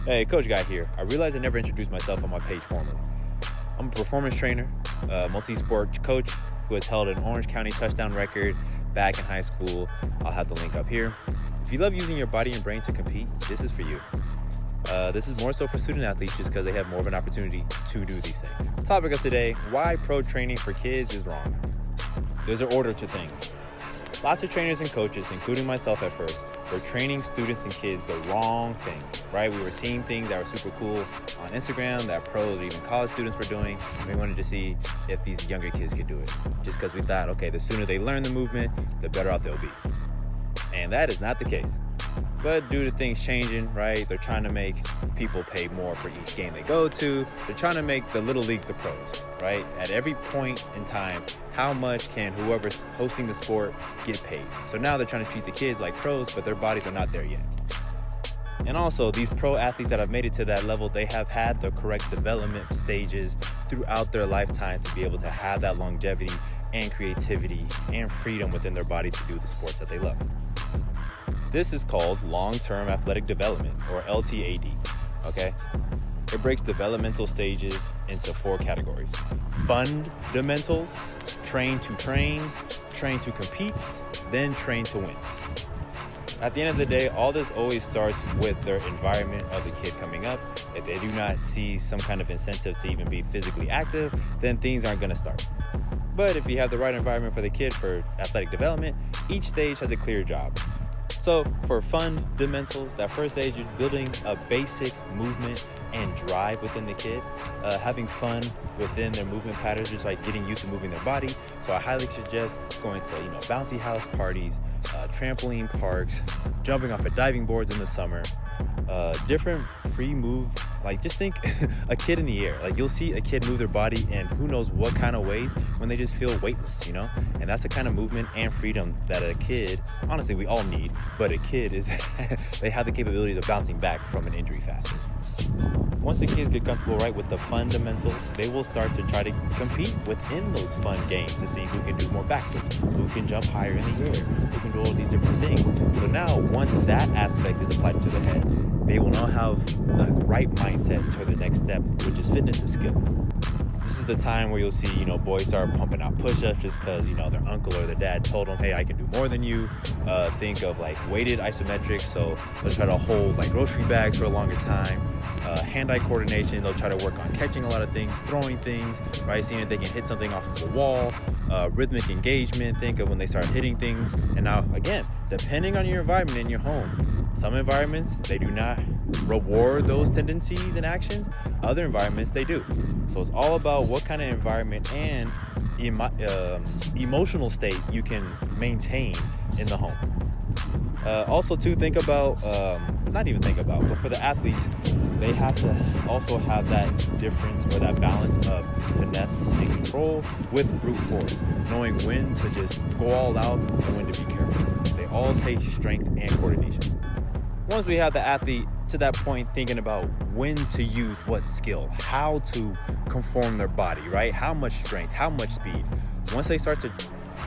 Hey, Coach Guy here. I realized I never introduced myself on my page formally. I'm a performance trainer, a multi-sport coach who has held an Orange County touchdown record back in high school. I'll have the link up here. If you love using your body and brain to compete, this is for you. This is more so for student athletes just because they have more of an opportunity to do these things. Topic of today, why pro training for kids is wrong. There's an order to things. Lots of trainers and coaches, including myself at first, were training students and kids the wrong thing, right? We were seeing things that were super cool on Instagram that pros or even college students were doing. And we wanted to see if these younger kids could do it. Just because we thought, okay, the sooner they learn the movement, the better off they'll be. And that is not the case. But due to things changing, right, they're trying to make people pay more for each game they go to. They're trying to make the little leagues of pros, right? At every point in time, how much can whoever's hosting the sport get paid? So now they're trying to treat the kids like pros, but their bodies are not there yet. And also, these pro athletes that have made it to that level, they have had the correct development stages throughout their lifetime to be able to have that longevity and creativity and freedom within their body to do the sports that they love. This is called long-term athletic development, or LTAD, okay? It breaks developmental stages into 4 categories. Fundamentals, train to compete, then train to win. At the end of the day, all this always starts with their environment of the kid coming up. If they do not see some kind of incentive to even be physically active, then things aren't gonna start. But if you have the right environment for the kid for athletic development, each stage has a clear job. So for fundamentals, that first stage, you're building a basic movement and drive within the kid, having fun within their movement patterns, just like getting used to moving their body. So I highly suggest going to, bouncy house parties, trampoline parks, jumping off of diving boards in the summer, different free move. Like just think a kid in the air. Like you'll see a kid move their body in who knows what kind of ways when they just feel weightless, And that's the kind of movement and freedom that a kid, honestly, we all need, but a kid is, they have the capabilities of bouncing back from an injury faster. Once the kids get comfortable, right, with the fundamentals, they will start to try to compete within those fun games to see who can do more backflips, who can jump higher in the air, who can do all these different things. So now, once that aspect is applied to the head, they will now have the right mindset to the next step, which is fitness and skill. This is the time where you'll see, boys start pumping out push-ups just because, their uncle or their dad told them, hey, I can do more than you. Think of like weighted isometrics. So they'll try to hold like grocery bags for a longer time. Hand-eye coordination, they'll try to work on catching a lot of things, throwing things, right? Seeing if they can hit something off of the wall. Rhythmic engagement, think of when they start hitting things. And now, again, depending on your environment in your home, some environments, they do not reward those tendencies and actions. Other environments, they do. So it's all about what kind of environment and emotional state you can maintain in the home. Also, to think about, not even think about, but for the athletes, they have to also have that difference or that balance of finesse and control with brute force, knowing when to just go all out and when to be careful. They all take strength and coordination. Once we have the athlete to that point thinking about when to use what skill, how to conform their body, right? How much strength, how much speed. Once they start to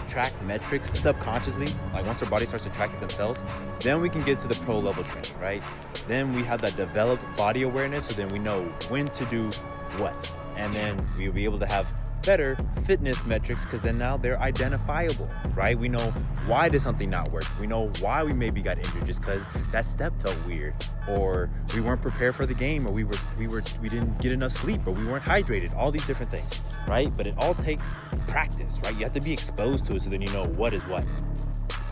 track metrics subconsciously, like once their body starts to track it themselves, then we can get to the pro level training, right? Then we have that developed body awareness, so then we know when to do what. And then we'll be able to have better fitness metrics because then now they're identifiable, right? We know why did something not work. We know why we maybe got injured just because that step felt weird, or we weren't prepared for the game, or we didn't get enough sleep, or we weren't hydrated. All these different things, right? But it all takes practice, right? You have to be exposed to it so then you know what is what.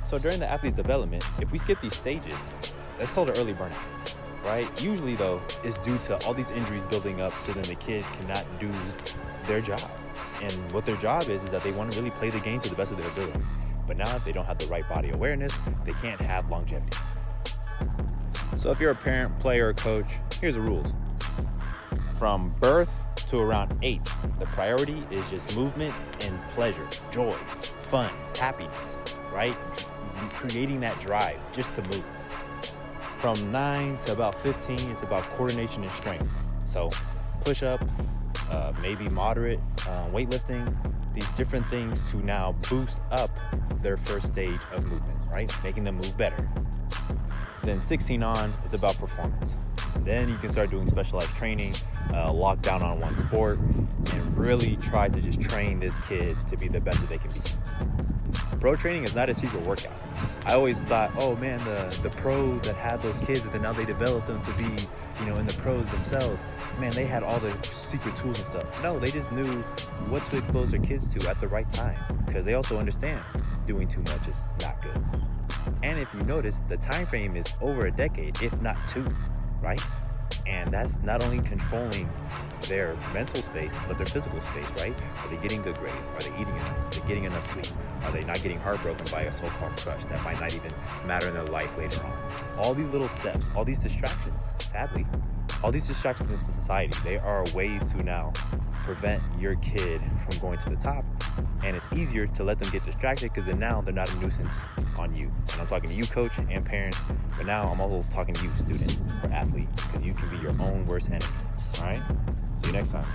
So during the athlete's development, if we skip these stages, that's called an early burnout, right? Usually though, it's due to all these injuries building up so then the kid cannot do their job. And what their job is that they want to really play the game to the best of their ability. But now if they don't have the right body awareness, they can't have longevity. So if you're a parent, player, or coach, here's the rules. From birth to around 8, the priority is just movement and pleasure, joy, fun, happiness, right? Creating that drive just to move. From 9 to about 15, it's about coordination and strength. So push up, maybe moderate weightlifting, these different things to now boost up their first stage of movement, right? Making them move better. Then 16 on is about performance. Then you can start doing specialized training, lock down on one sport, and really try to just train this kid to be the best that they can be. Pro training is not a secret workout. I always thought, oh man, the pros that had those kids and then now they developed them to be, in the pros themselves. Man, they had all the secret tools and stuff. No, they just knew what to expose their kids to at the right time, because they also understand doing too much is not good. And if you notice, the time frame is over a decade, if not two, right? And that's not only controlling their mental space, but their physical space, right? Are they getting good grades? Are they eating enough? Are they getting enough sleep? Are they not getting heartbroken by a so-called crush that might not even matter in their life later on? All these little steps, all these distractions, sadly, all these distractions in society, they are ways to now prevent your kid from going to the top. And it's easier to let them get distracted because then now they're not a nuisance on you. And I'm talking to you, coach, and parents, but now I'm also talking to you, student or athlete, because you can be your own worst enemy. All right? See you next time.